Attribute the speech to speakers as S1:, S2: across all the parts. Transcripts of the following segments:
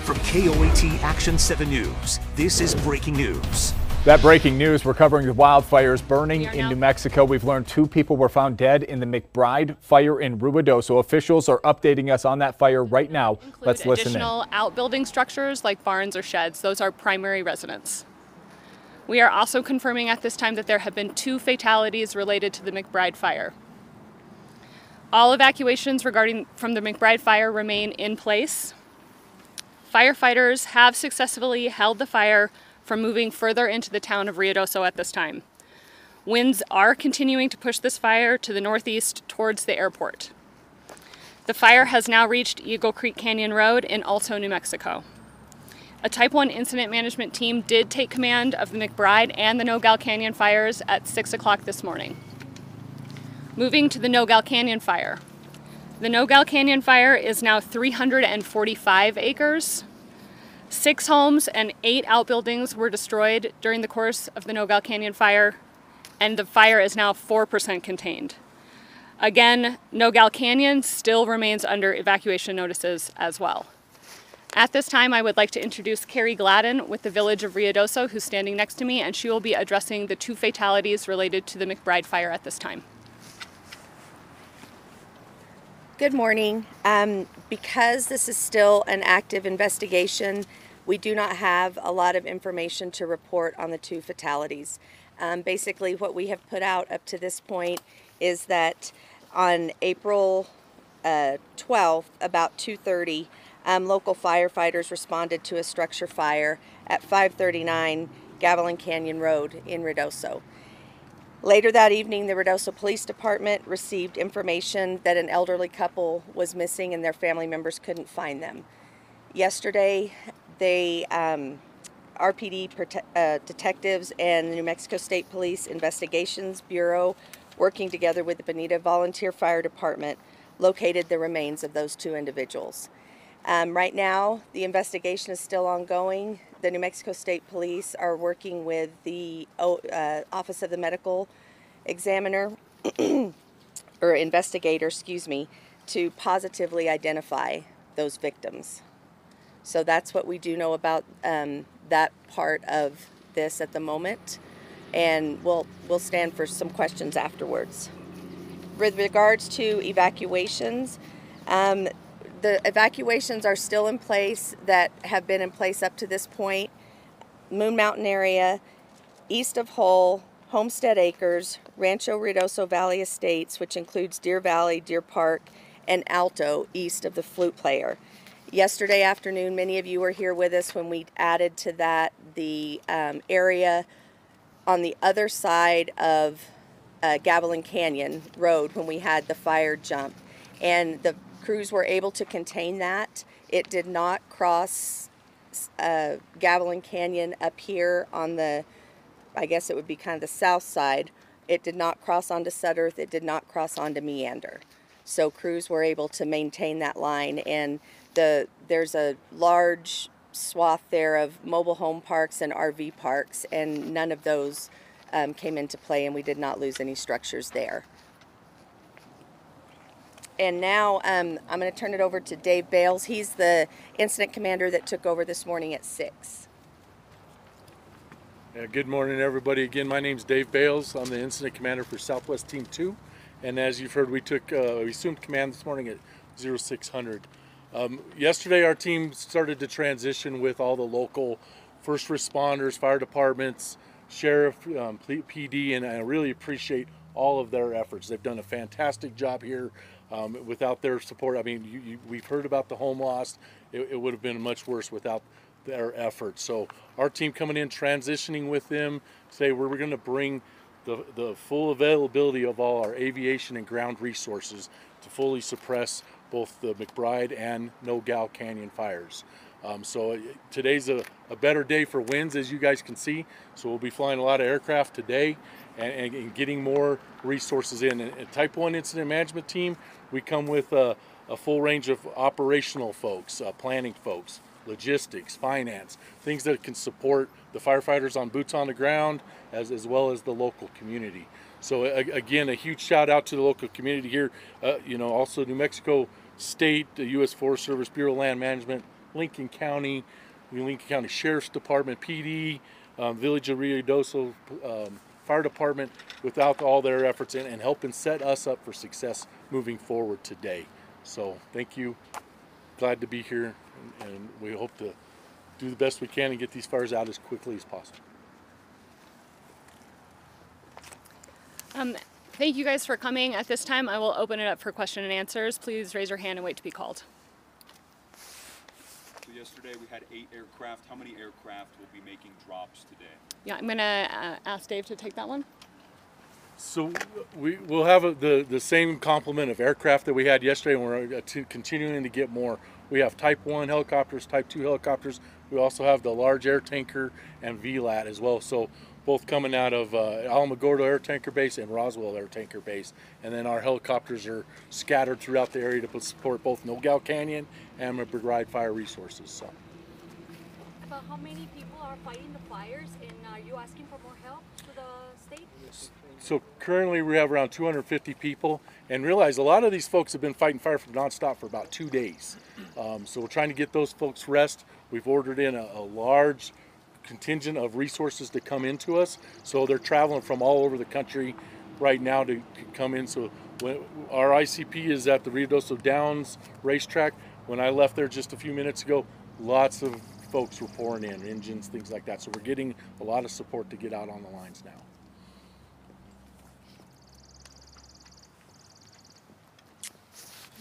S1: From KOAT Action 7 News, this is breaking news.
S2: That breaking news, we're covering the wildfires burning in New Mexico. We've learned 2 people were found dead in the McBride fire in Ruidoso. Officials are updating us on that fire right now. Let's listen in.
S3: Additional outbuilding structures like barns or sheds, those are primary residents. We are also confirming at this time that there have been 2 fatalities related to the McBride fire. All evacuations from the McBride fire remain in place. Firefighters have successfully held the fire from moving further into the town of Ruidoso at this time. Winds are continuing to push this fire to the northeast towards the airport. The fire has now reached Eagle Creek Canyon Road in Alto, New Mexico. A Type 1 incident management team did take command of the McBride and the Nogal Canyon fires at 6 o'clock this morning. Moving to the Nogal Canyon fire. The Nogal Canyon fire is now 345 acres. 6 homes and 8 outbuildings were destroyed during the course of the Nogal Canyon fire, and the fire is now 4% contained. Again, Nogal Canyon still remains under evacuation notices as well. At this time, I would like to introduce Carrie Gladden with the Village of Ruidoso, who's standing next to me, and she will be addressing the 2 fatalities related to the McBride fire at this time.
S4: Good morning. Because this is still an active investigation, we do not have a lot of information to report on the 2 fatalities. Basically, what we have put out up to this point is that on April 12th, about 2:30, local firefighters responded to a structure fire at 539 Gavilan Canyon Road in Ruidoso. Later that evening, the Ruidoso Police Department received information that an elderly couple was missing and their family members couldn't find them. Yesterday, RPD detectives and the New Mexico State Police Investigations Bureau, working together with the Bonita Volunteer Fire Department, located the remains of those 2 individuals. Right now, the investigation is still ongoing. The New Mexico State Police are working with the Office of the Medical Examiner, or Investigator, excuse me, to positively identify those victims. So that's what we do know about that part of this at the moment, and we'll stand for some questions afterwards. With regards to evacuations, the evacuations are still in place that have been in place up to this point. Moon Mountain area, east of Hull, Homestead Acres, Rancho Ruidoso Valley Estates, which includes Deer Valley, Deer Park, and Alto, east of the Flute Player. Yesterday afternoon, many of you were here with us when we added to that the area on the other side of Gavilan Canyon Road when we had the fire jump. And the crews were able to contain that. It did not cross Gavilan Canyon up here on the, I guess it would be kind of the south side. It did not cross onto Sudderth. It did not cross onto Meander. So crews were able to maintain that line, and there's a large swath there of mobile home parks and RV parks, and none of those came into play, and we did not lose any structures there. And now I'm going to turn it over to Dave Bales. He's the incident commander that took over this morning at 6.
S5: Good morning, everybody. Again, my name's Dave Bales. I'm the incident commander for Southwest Team 2. And as you've heard, we assumed command this morning at 0600. Yesterday, our team started to transition with all the local first responders, fire departments, sheriff, PD, and I really appreciate all of their efforts. They've done a fantastic job here. Without their support, I mean, we've heard about the home loss. It would have been much worse without their efforts. So our team coming in, transitioning with them, say we're going to bring the full availability of all our aviation and ground resources to fully suppress both the McBride and Nogal Canyon fires. So today's a better day for winds, as you guys can see. So we'll be flying a lot of aircraft today and getting more resources in. And Type 1 Incident Management Team, we come with a full range of operational folks, planning folks, logistics, finance, things that can support the firefighters on boots on the ground as well as the local community. So again, a huge shout out to the local community here. Also New Mexico State, the U.S. Forest Service, Bureau of Land Management, Lincoln County, the Lincoln County Sheriff's Department, PD, Village of Ruidoso Fire Department, without all their efforts and helping set us up for success moving forward today. So thank you. Glad to be here, and we hope to do the best we can and get these fires out as quickly as possible.
S3: Thank you guys for coming. At this time, I will open it up for question and answers. Please raise your hand and wait to be called.
S6: So yesterday we had 8 aircraft. How many aircraft will be making drops today?
S3: Yeah, I'm gonna ask Dave to take that one.
S5: So we'll have the same complement of aircraft that we had yesterday, and we're continuing to get more. We have Type 1 helicopters, Type 2 helicopters. We also have the large air tanker and VLAT as well. So both coming out of Alamogordo Air Tanker Base and Roswell Air Tanker Base. And then our helicopters are scattered throughout the area to support both Nogales Canyon and McBride Fire Resources. So.
S7: About how many people are fighting the fires, and are you asking for more help to the state?
S5: So currently we have around 250 people, and realize a lot of these folks have been fighting fire for nonstop for about 2 days. So we're trying to get those folks rest. We've ordered in a large contingent of resources to come into us. So they're traveling from all over the country right now to come in. So our ICP is at the Ruidoso Downs racetrack. When I left there just a few minutes ago, lots of folks were pouring in, engines, things like that. So we're getting a lot of support to get out on the lines now.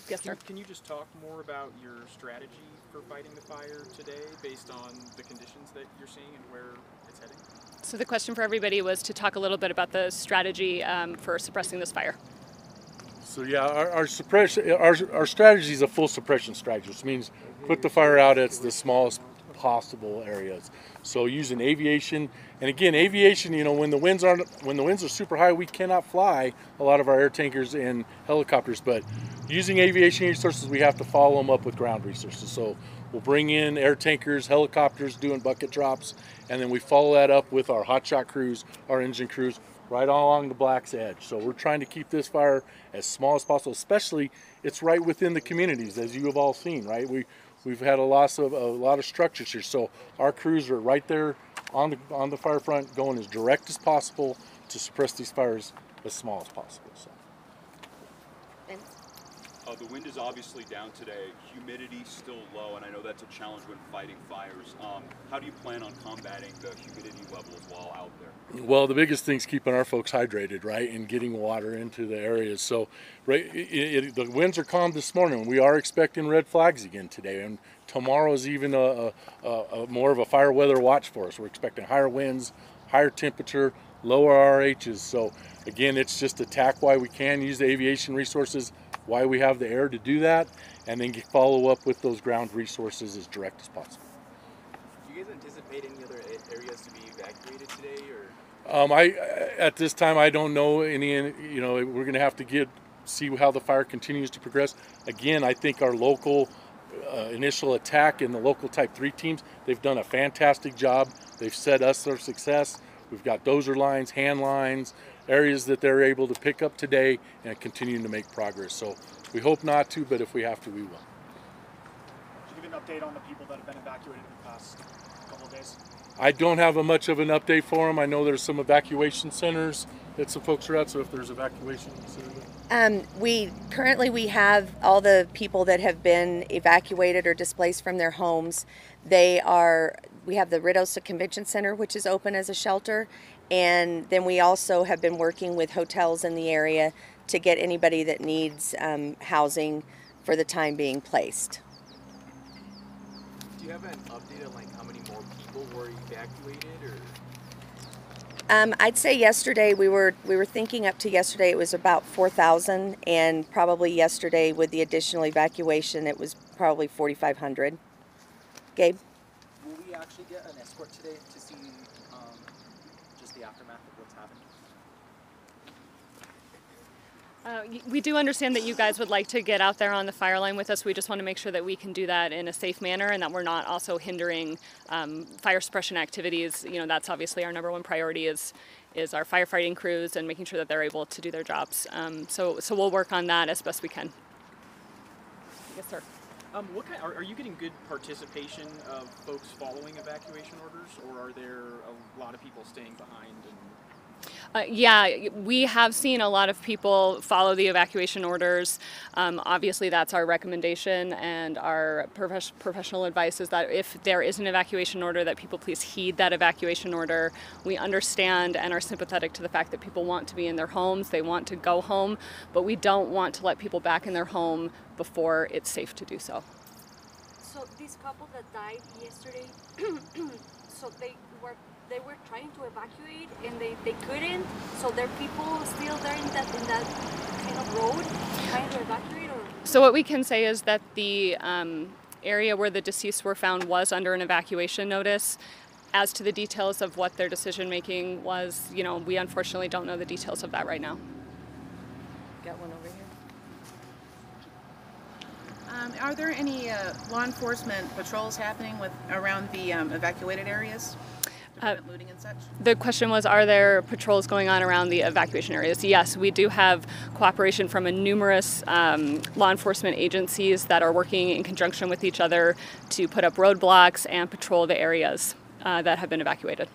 S3: Yes, sir.
S8: Can you just talk more about your strategy for fighting the fire today based on the conditions that you're seeing and where it's heading?
S3: So the question for everybody was to talk a little bit about the strategy for suppressing this fire.
S5: So yeah, our strategy is a full suppression strategy, which means put the fire out at the smallest possible areas. So using aviation, and again, aviation, you know, when the winds are super high, we cannot fly a lot of our air tankers and helicopters. But using aviation resources, we have to follow them up with ground resources. So we'll bring in air tankers, helicopters doing bucket drops, and then we follow that up with our hotshot crews, our engine crews, right along the Black's Edge. So we're trying to keep this fire as small as possible, especially it's right within the communities, as you have all seen, right? We've had a lot of structures here, so our crews are right there on the fire front, going as direct as possible to suppress these fires as small as possible. So.
S6: The wind is obviously down today. Humidity's still low, and I know that's a challenge when fighting fires. How do you plan on combating the humidity levels while out there?
S5: Well, the biggest thing is keeping our folks hydrated, right, and getting water into the areas. So the winds are calm this morning. We are expecting red flags again today, and tomorrow is even a more of a fire weather watch for us. We're expecting higher winds, higher temperature, lower RHs. So again, it's just attack while we can, use the aviation resources, why we have the air to do that, and then follow up with those ground resources as direct as possible.
S8: Do you guys anticipate any other areas to be evacuated today, or?
S5: At this time, I don't know any. You know, we're going to have to see how the fire continues to progress. Again, I think our local initial attack and the local Type 3 teams, they've done a fantastic job. They've set us for success. We've got dozer lines, hand lines, areas that they're able to pick up today and continuing to make progress. So we hope not to, but if we have to, we will.
S9: Could you give an update on the people that have been evacuated in the past couple of days?
S5: I don't have much of an update for them. I know there's some evacuation centers that some folks are at, so if there's evacuation centers.
S4: We have all the people that have been evacuated or displaced from their homes. We have the Ruidoso Convention Center, which is open as a shelter, and then we also have been working with hotels in the area to get anybody that needs housing for the time being placed.
S8: Do you have an update on how many more people were evacuated, or?
S4: I'd say yesterday we were thinking up to yesterday it was about 4,000, and probably yesterday with the additional evacuation it was probably 4,500. Gabe?
S10: Will we actually get an escort today to see just the aftermath of what's happened?
S3: We do understand that you guys would like to get out there on the fire line with us. We just want to make sure that we can do that in a safe manner and that we're not also hindering fire suppression activities. You know, that's obviously our number one priority is our firefighting crews and making sure that they're able to do their jobs. So we'll work on that as best we can. Yes, sir.
S8: What kind, are you getting good participation of folks following evacuation orders, or are there a lot of people staying behind?
S3: Yeah, we have seen a lot of people follow the evacuation orders. Obviously, that's our recommendation, and our professional advice is that if there is an evacuation order, that people please heed that evacuation order. We understand and are sympathetic to the fact that people want to be in their homes, they want to go home, but we don't want to let people back in their home before it's safe to do so.
S7: So this couple that died yesterday, so they were trying to evacuate and they couldn't. So there are people still there in that kind of road trying to evacuate, or?
S3: So what we can say is that the area where the deceased were found was under an evacuation notice. As to the details of what their decision making was, we unfortunately don't know the details of that right now.
S4: Got one over here.
S11: Are there any law enforcement patrols happening around the evacuated areas? Looting and such?
S3: The question was, are there patrols going on around the evacuation areas? Yes, we do have cooperation from numerous law enforcement agencies that are working in conjunction with each other to put up roadblocks and patrol the areas that have been evacuated.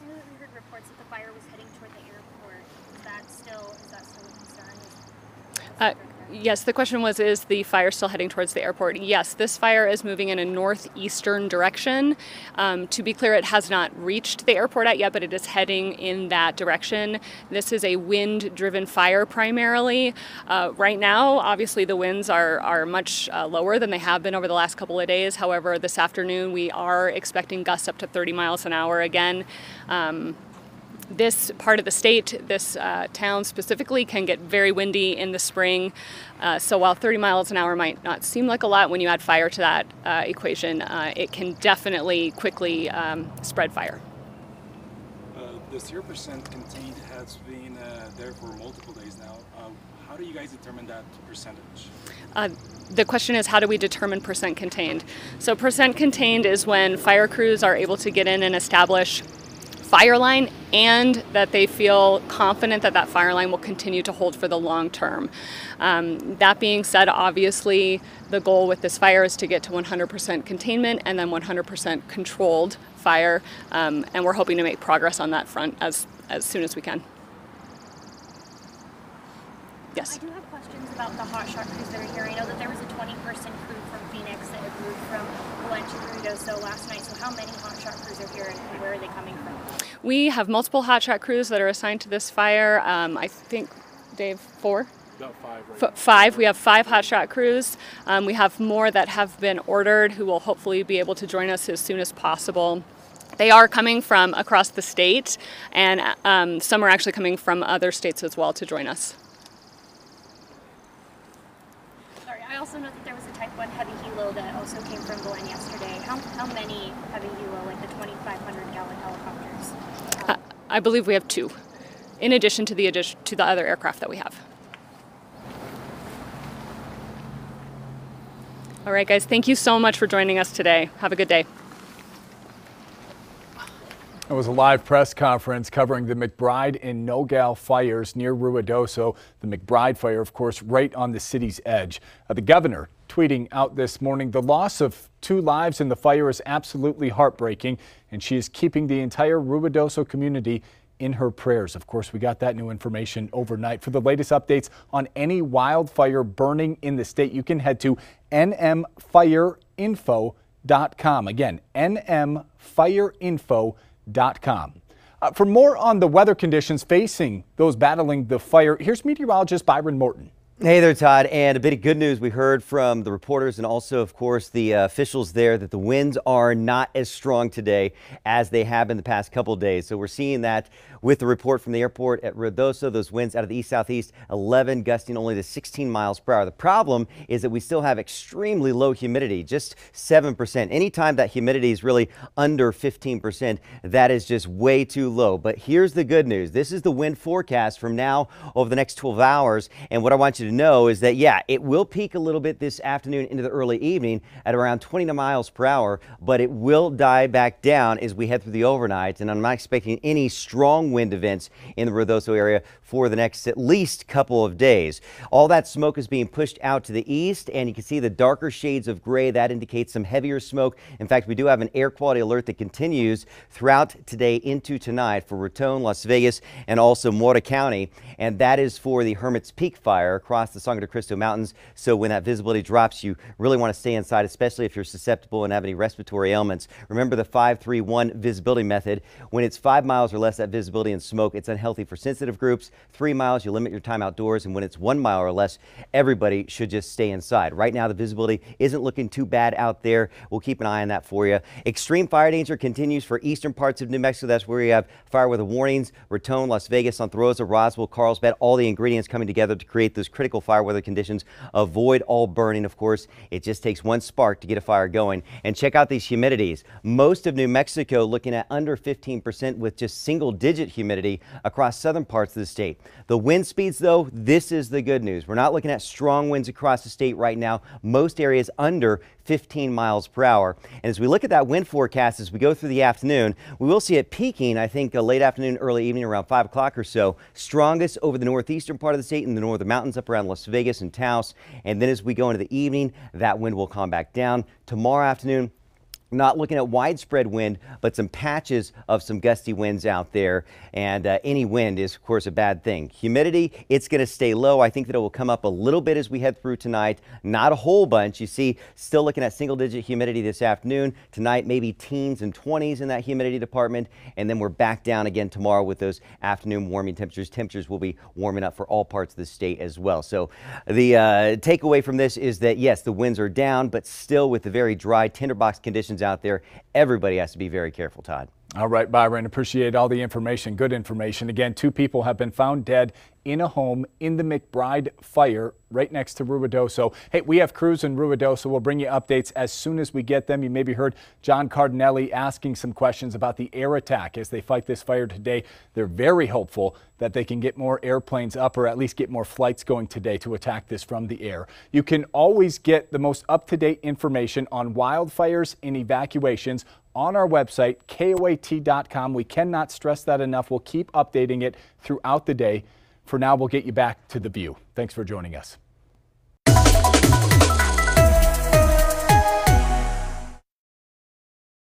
S12: We heard reports that the fire was heading toward the airport. Is that still a concern?
S3: Yes, the question was, is the fire still heading towards the airport? Yes, this fire is moving in a northeastern direction. To be clear, it has not reached the airport yet, but it is heading in that direction. This is a wind-driven fire primarily. Right now, obviously, the winds are much lower than they have been over the last couple of days. However, this afternoon, we are expecting gusts up to 30 miles an hour again. This part of the state, this town specifically, can get very windy in the spring. So while 30 miles an hour might not seem like a lot, when you add fire to that equation, it can definitely quickly spread fire.
S13: The 0% contained has been there for multiple days now. How do you guys determine that percentage?
S3: The question is, how do we determine percent contained? So percent contained is when fire crews are able to get in and establish fire line, and that they feel confident that that fire line will continue to hold for the long term. That being said, obviously the goal with this fire is to get to 100% containment and then 100% controlled fire, and we're hoping to make progress on that front as soon as we can. Yes?
S12: I do have questions about the hotshot crews that are here. I know that there was a 20-person crew from Phoenix that had moved from Belen to Ruidoso last night. So how many hotshot crews are here, and where are they coming from?
S3: We have multiple hotshot crews that are assigned to this fire. I think, Dave, 4?
S5: About 5 right
S3: 5. We have 5 hotshot crews. We have more that have been ordered who will hopefully be able to join us as soon as possible. They are coming from across the state, and some are actually coming from other states as well to join us.
S12: Sorry, I also know that there was a Type 1 heavy helo that also came from Belen yesterday. How many heavy helo, like the 2,500-gallon helicopters?
S3: I believe we have 2, in addition to the other aircraft that we have. All right, guys, thank you so much for joining us today. Have a good day.
S2: It was a live press conference covering the McBride and Nogales fires near Ruidoso. The McBride fire, of course, right on the city's edge. The governor tweeting out this morning, the loss of 2 lives in the fire is absolutely heartbreaking, and she is keeping the entire Ruidoso community in her prayers. Of course, we got that new information overnight. For the latest updates on any wildfire burning in the state, you can head to nmfireinfo.com. Again, nmfireinfo.com. For more on the weather conditions facing those battling the fire, here's meteorologist Byron Morton.
S14: Hey there, Todd, and a bit of good news. We heard from the reporters and also, of course, the officials there that the winds are not as strong today as they have been the past couple of days. So we're seeing that with the report from the airport at Ruidoso. Those winds out of the east-southeast, 11 gusting only to 16 miles per hour. The problem is that we still have extremely low humidity, just 7%. Anytime that humidity is really under 15%, that is just way too low. But here's the good news. This is the wind forecast from now over the next 12 hours. And what I want you to you to know is that, yeah, it will peak a little bit this afternoon into the early evening at around 20 miles per hour, but it will die back down as we head through the overnight. And I'm not expecting any strong wind events in the Ruidoso area for the next at least couple of days. All that smoke is being pushed out to the east, and you can see the darker shades of gray. That indicates some heavier smoke. In fact, we do have an air quality alert that continues throughout today into tonight for Raton, Las Vegas, and also Mora County, and that is for the Hermit's Peak fire across the Sangre de Cristo Mountains. So when that visibility drops, you really want to stay inside, especially if you're susceptible and have any respiratory ailments. Remember the 5-3-1 visibility method. When it's 5 miles or less, that visibility and smoke, it's unhealthy for sensitive groups. 3 miles, you limit your time outdoors, and when it's 1 mile or less, everybody should just stay inside. Right now, the visibility isn't looking too bad out there. We'll keep an eye on that for you. Extreme fire danger continues for eastern parts of New Mexico. That's where you have fire weather warnings. Raton, Las Vegas, Santa Rosa, Roswell, Carlsbad, all the ingredients coming together to create those critical fire weather conditions. Avoid all burning, of course. It just takes one spark to get a fire going. And check out these humidities. Most of New Mexico looking at under 15% with just single-digit humidity across southern parts of the state. The wind speeds, though, this is the good news. We're not looking at strong winds across the state right now. Most areas under 15 miles per hour. And as we look at that wind forecast as we go through the afternoon, we will see it peaking, I think, late afternoon, early evening, around 5 o'clock or so. Strongest over the northeastern part of the state and the northern mountains up around Las Vegas and Taos. And then as we go into the evening, that wind will calm back down. Tomorrow afternoon, not looking at widespread wind, but some patches of some gusty winds out there. And any wind is, of course, a bad thing. Humidity, it's going to stay low. I think that it will come up a little bit as we head through tonight. Not a whole bunch. You see, still looking at single-digit humidity this afternoon. Tonight, maybe teens and 20s in that humidity department. And then we're back down again tomorrow with those afternoon warming temperatures. Temperatures will be warming up for all parts of the state as well. So the takeaway from this is that, yes, the winds are down, but still with the very dry tinderbox conditions out there, everybody has to be very careful, Todd.
S2: All right, Byron, appreciate all the information. Good information. Again, 2 people have been found dead in a home in the McBride fire right next to Ruidoso. Hey, we have crews in Ruidoso. We'll bring you updates as soon as we get them. You maybe heard John Cardinelli asking some questions about the air attack as they fight this fire today. They're very hopeful that they can get more airplanes up or at least get more flights going today to attack this from the air. You can always get the most up-to-date information on wildfires and evacuations on our website, KOAT.com. We cannot stress that enough. We'll keep updating it throughout the day. For now, we'll get you back to The View. Thanks for joining us.